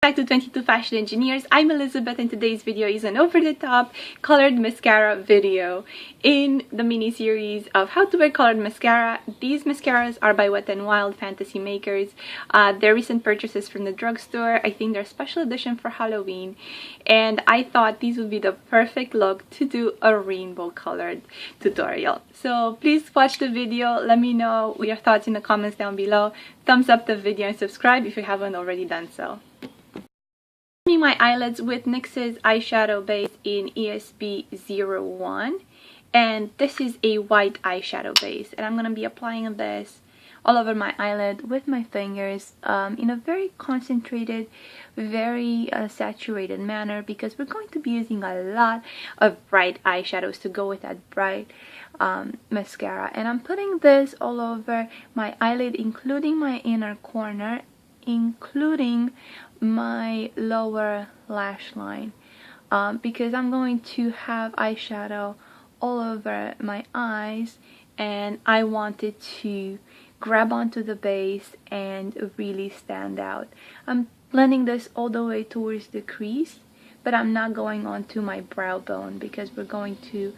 Back to 22 Fashion Engineers. I'm Elizabeth, and today's video is an over-the-top colored mascara video in the mini-series of how to wear colored mascara. These mascaras are by Wet n Wild Fantasy Makers. They're recent purchases from the drugstore. I think they're special edition for Halloween, and I thought these would be the perfect look to do a rainbow colored tutorial. So please watch the video. Let me know your thoughts in the comments down below. Thumbs up the video and subscribe if you haven't already done so. My eyelids with NYX's eyeshadow base in ESB01, and this is a white eyeshadow base, and I'm going to be applying this all over my eyelid with my fingers in a very concentrated, very saturated manner, because we're going to be using a lot of bright eyeshadows to go with that bright mascara. And I'm putting this all over my eyelid, including my inner corner, including my lower lash line, because I'm going to have eyeshadow all over my eyes, and I wanted to grab onto the base and really stand out. I'm blending this all the way towards the crease, but I'm not going onto my brow bone because we're going to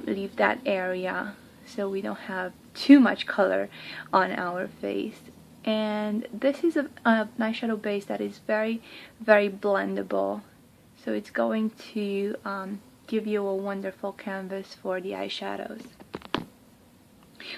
leave that area so we don't have too much color on our face. And this is an eyeshadow base that is very, very blendable, so it's going to give you a wonderful canvas for the eyeshadows.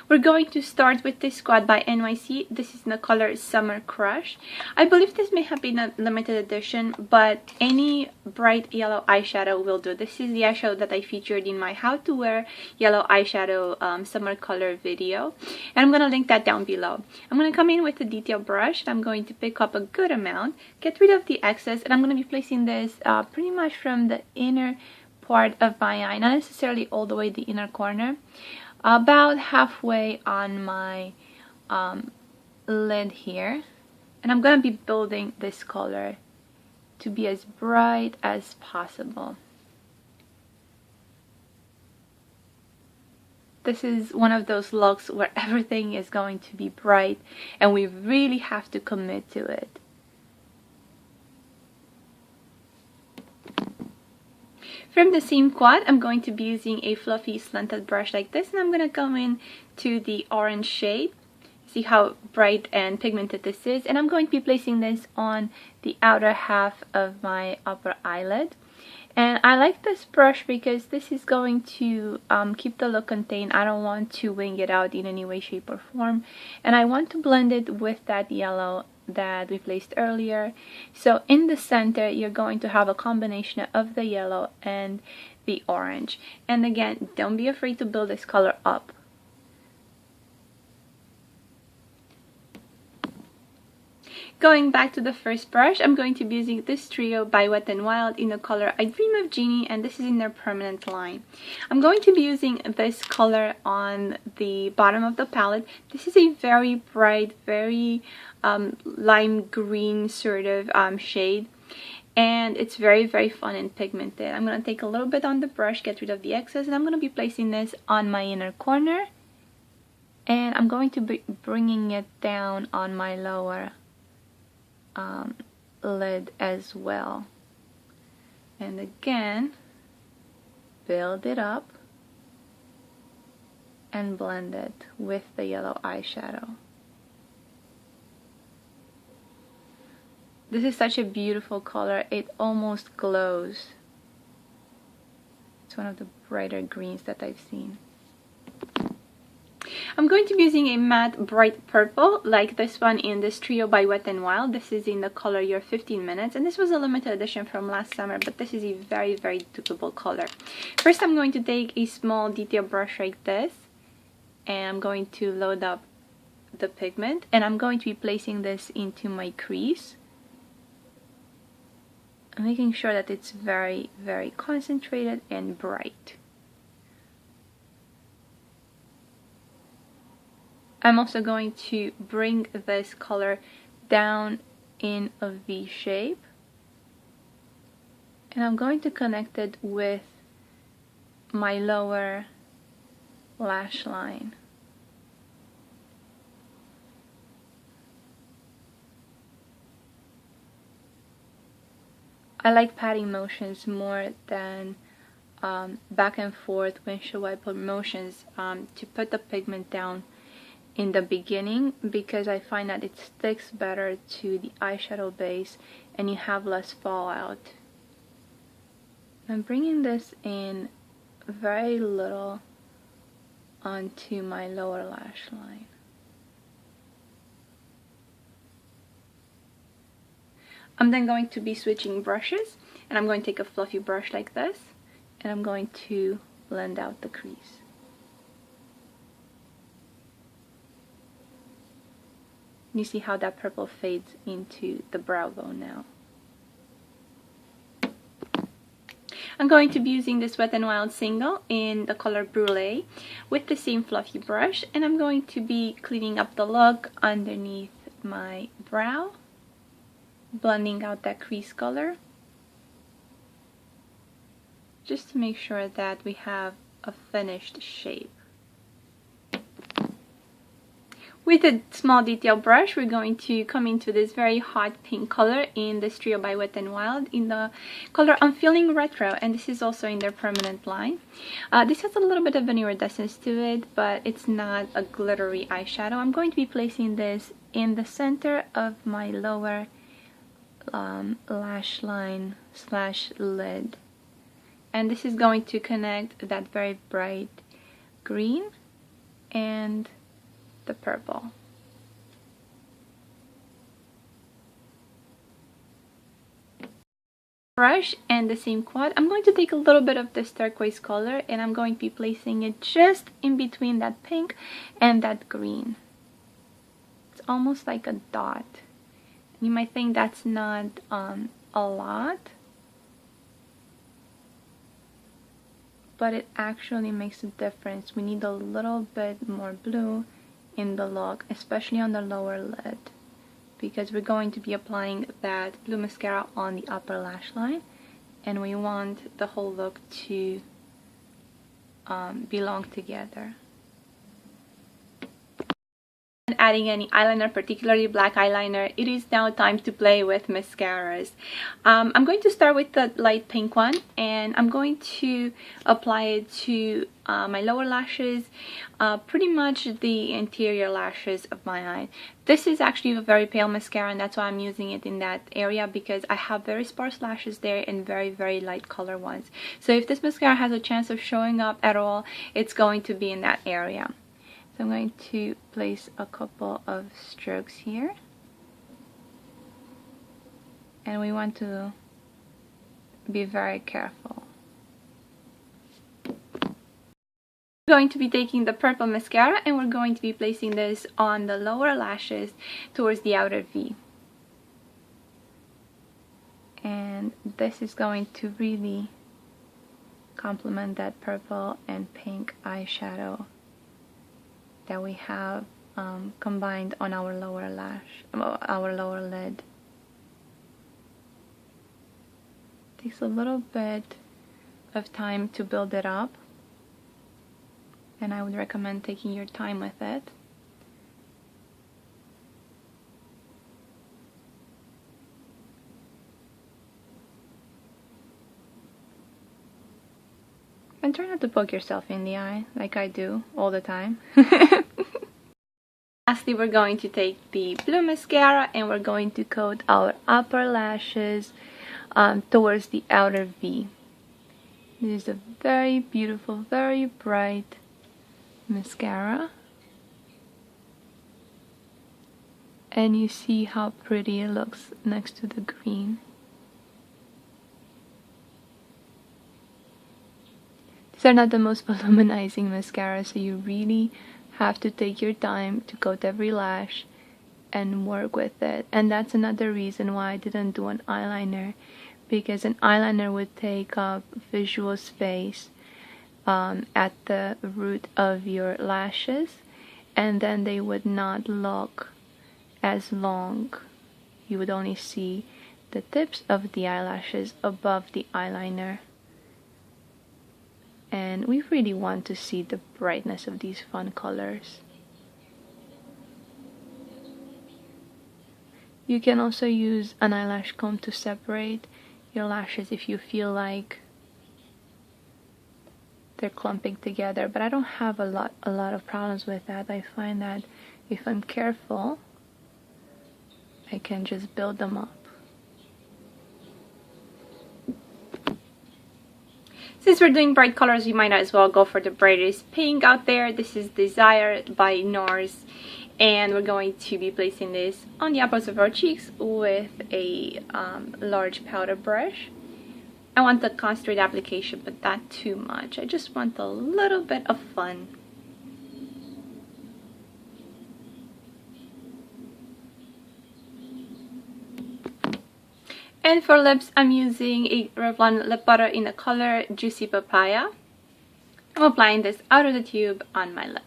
We're going to start with this squad by NYX. This is in the color Summer Crush. I believe this may have been a limited edition, but any bright yellow eyeshadow will do. This is the eyeshadow that I featured in my how to wear yellow eyeshadow summer color video, and I'm going to link that down below. I'm going to come in with a detail brush, and I'm going to pick up a good amount, get rid of the excess, and I'm going to be placing this pretty much from the inner part of my eye, not necessarily all the way the inner corner, about halfway on my lid here. And I'm going to be building this color to be as bright as possible. This is one of those looks where everything is going to be bright and we really have to commit to it. From the same quad, I'm going to be using a fluffy slanted brush like this, and I'm going to go in to the orange shade. See how bright and pigmented this is, and I'm going to be placing this on the outer half of my upper eyelid. And I like this brush because this is going to keep the look contained. I don't want to wing it out in any way, shape, or form, and I want to blend it with that yellow that we placed earlier. So in the center you're going to have a combination of the yellow and the orange, and again, don't be afraid to build this color up. Going back to the first brush, I'm going to be using this trio by Wet n Wild in the color I Dream of Geenie, and this is in their permanent line. I'm going to be using this color on the bottom of the palette. This is a very bright, very lime green sort of shade, and it's very, very fun and pigmented. I'm going to take a little bit on the brush, get rid of the excess, and I'm going to be placing this on my inner corner, and I'm going to be bringing it down on my lower lid as well. And again, build it up and blend it with the yellow eyeshadow. This is such a beautiful color, it almost glows. It's one of the brighter greens that I've seen. I'm going to be using a matte bright purple like this one in this trio by Wet n Wild. This is in the color Your 15 Minutes, and this was a limited edition from last summer, but this is a very, very dupable color. First, I'm going to take a small detail brush like this, and I'm going to load up the pigment, and I'm going to be placing this into my crease, making sure that it's very, very concentrated and bright. I'm also going to bring this color down in a V shape, and I'm going to connect it with my lower lash line. I like patting motions more than back and forth windshield wiper motions to put the pigment down in the beginning, because I find that it sticks better to the eyeshadow base and you have less fallout. I'm bringing this in very little onto my lower lash line. I'm then going to be switching brushes, and I'm going to take a fluffy brush like this, and I'm going to blend out the crease. You see how that purple fades into the brow bone now. I'm going to be using this Wet n Wild single in the color Brulee with the same fluffy brush, and I'm going to be cleaning up the look underneath my brow, blending out that crease color, just to make sure that we have a finished shape. With a small detail brush, we're going to come into this very hot pink color in this trio by Wet n Wild in the color I'm Feeling Retro, and this is also in their permanent line. This has a little bit of an iridescence to it, but it's not a glittery eyeshadow. I'm going to be placing this in the center of my lower lash line / lid, and this is going to connect that very bright green and the purple. Brush and the same quad, I'm going to take a little bit of this turquoise color and I'm going to be placing it just in between that pink and that green. It's almost like a dot. You might think that's not a lot, but it actually makes a difference. We need a little bit more blue in the look, especially on the lower lid, because we're going to be applying that blue mascara on the upper lash line, and we want the whole look to belong together. Adding any eyeliner, particularly black eyeliner, it is now time to play with mascaras. I'm going to start with the light pink one, and I'm going to apply it to my lower lashes, pretty much the interior lashes of my eye. This is actually a very pale mascara, and that's why I'm using it in that area, because I have very sparse lashes there and very light color ones. So if this mascara has a chance of showing up at all, it's going to be in that area. So I'm going to place a couple of strokes here, and we want to be very careful. We're going to be taking the purple mascara and we're going to be placing this on the lower lashes towards the outer V. And this is going to really complement that purple and pink eyeshadow that we have combined on our lower lash, our lower lid. Takes a little bit of time to build it up, and I would recommend taking your time with it. And try not to poke yourself in the eye like I do all the time. Lastly, we're going to take the blue mascara and we're going to coat our upper lashes towards the outer V. This is a very beautiful, very bright mascara. And you see how pretty it looks next to the green. These are not the most volumizing mascara, so you really have to take your time to coat every lash and work with it. And that's another reason why I didn't do an eyeliner, because an eyeliner would take up visual space at the root of your lashes, and then they would not look as long. You would only see the tips of the eyelashes above the eyeliner. And we really want to see the brightness of these fun colors. You can also use an eyelash comb to separate your lashes if you feel like they're clumping together, but I don't have a lot of problems with that. I find that if I'm careful, I can just build them up. Since we're doing bright colors, we might as well go for the brightest pink out there. This is Desire by NARS, and we're going to be placing this on the apples of our cheeks with a large powder brush. I want the concentrated application, but not too much. I just want a little bit of fun. And for lips, I'm using a Revlon lip butter in the color Juicy Papaya. I'm applying this out of the tube on my lips.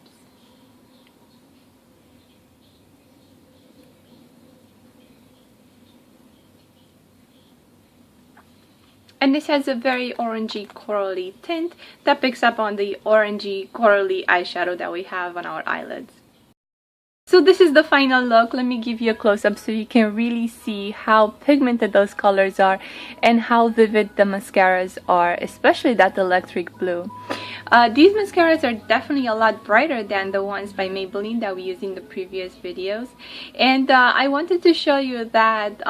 And this has a very orangey corally tint that picks up on the orangey corally eyeshadow that we have on our eyelids. So this is the final look. Let me give you a close-up so you can really see how pigmented those colors are and how vivid the mascaras are, especially that electric blue. These mascaras are definitely a lot brighter than the ones by Maybelline that we used in the previous videos. And I wanted to show you that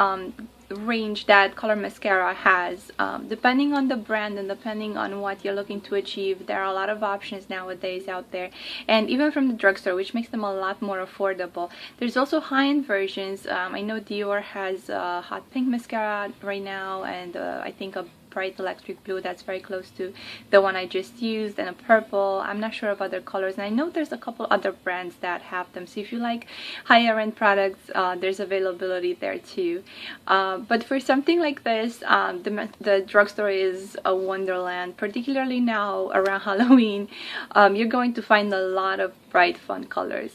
range that color mascara has. Depending on the brand and depending on what you're looking to achieve, there are a lot of options nowadays out there, and even from the drugstore, which makes them a lot more affordable. There's also high-end versions. I know Dior has a hot pink mascara right now, and I think a bright electric blue that's very close to the one I just used, and a purple. I'm not sure of other colors, and I know there's a couple other brands that have them, so if you like higher end products, there's availability there too. But for something like this, the drugstore is a wonderland, particularly now around Halloween. You're going to find a lot of bright fun colors.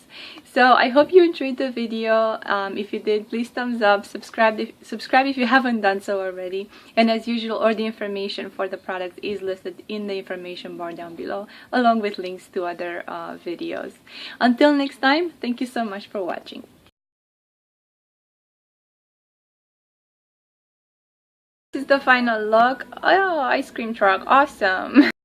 So I hope you enjoyed the video. If you did, please thumbs up, subscribe if you haven't done so already, and as usual, all the information for the product is listed in the information bar down below, along with links to other videos. Until next time, thank you so much for watching. This is the final look. Oh, ice cream truck, awesome.